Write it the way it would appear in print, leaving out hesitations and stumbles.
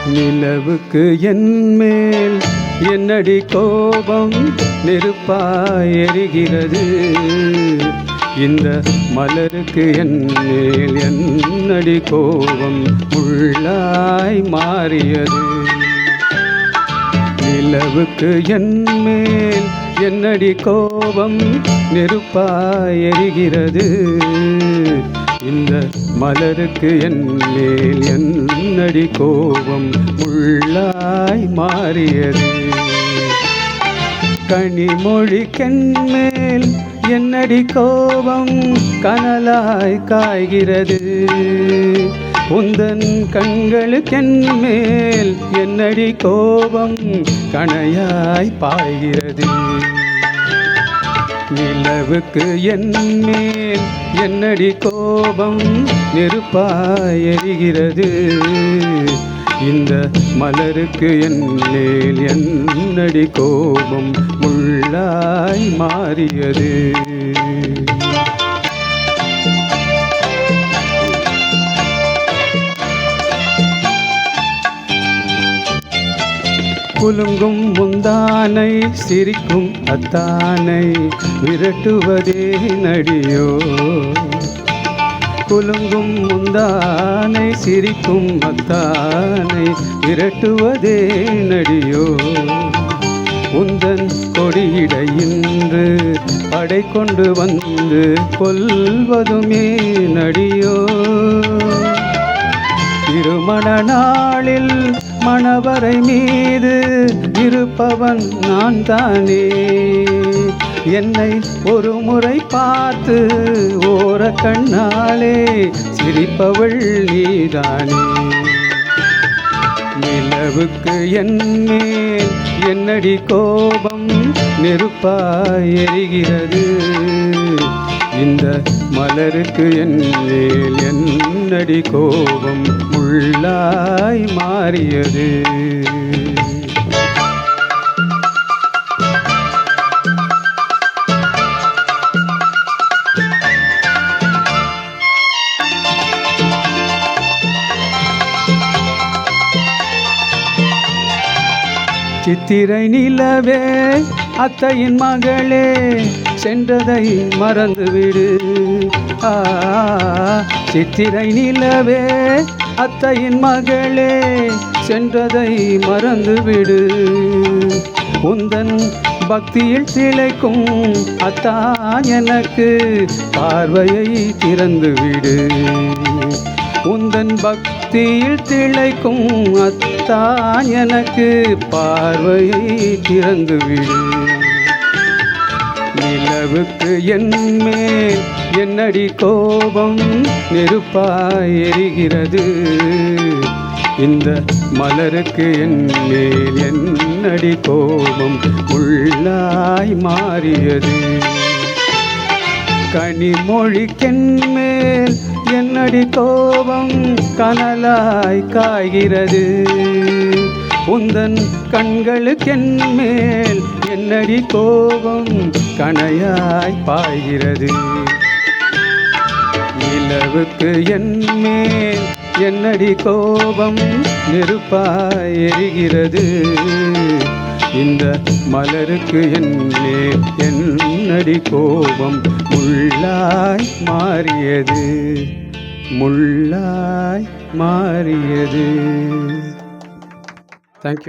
நிலவுக்கு என்மேல் என்னடி கோபம் நெருப்பாய் எரிகிறது. இந்த மலருக்கு என்மேல் என்னடி கோபம் முள்ளாய் மாறியது. நிலவுக்கு என்மேல் என்னடி கோபம் நெருப்பாய் எரிகிறது. இந்த மலருக்கு என்மேல் என்னடி கோபம் முள்ளாய் மாறியது. கனிமொழிக்கென்மேல் என்னடி கோபம் கனலாய் காய்கிறது. உந்தன் கண்களுக்கென்மேல் என்னடி கோபம் கணையாய் பாய்கிறது. நிலவுக்கு என்மேல் என்னடி கோபம் நெருப்பாய் எரிகிறது. இந்த மலருக்கு என்மேல் என்னடி கோபம் முள்ளாய் மாறியது. குலுங்கும் முந்தானை சிரிக்கும் அத்தானை விரட்டுவதே நடியோ. குலுங்கும் முந்தானை சிரிக்கும் அத்தானை விரட்டுவதே நடியோ. உந்தன் கொடியிடையின்று படை கொண்டு வந்து கொல்வதுமே நடியோ. திருமண நாளில் மணவரை மீது இருப்பவன் நான் தானே. என்னை ஒரு முறை பார்த்து ஓர கண்ணாலே சிரிப்பவள் நீதானே. நிலவுக்கு என்மேல் என்னடி கோபம் நெருப்பாய் எரிகிறது. இந்த மலருக்கு என்மேல் என்னடி கோபம் முள்ளாய் மாறியது. சித்திரை நிலவே அத்தையின் மகளே சென்றதை மறந்துவிடு. சித்திரை நிலவே அத்தையின் மகளே சென்றதை மறந்துவிடு. உந்தன் பக்தியில் திளைக்கும் அத்தா எனக்கு பார்வையை திறந்துவிடு. உந்தன் பக்தியில் திளைக்கும் அத்தா எனக்கு பார்வையை திறந்துவிடு. நிலவுக்கு என்மேல் என்னடி கோபம் நெருப்பாய் எரிகிறது. இந்த மலருக்கு என்மேல் என்னடி கோபம் முள்ளாய் மாறியது. கனிமொழிக்கென்மேல் என்னடி கோபம் கனலாய் காய்கிறது. உந்தன் கண்களுக்கென்மேல் என்னடி கோபம் கணையாய் பாய்கிறது. நிலவுக்கு என்மேல் என்னடி கோபம் நெருப்பாய் எரிகிறது. இந்த மலருக்கு என்மேல் என்னடி கோபம் முள்ளாய் மாறியது. முள்ளாய் மாறியது. தேங்க்யூ.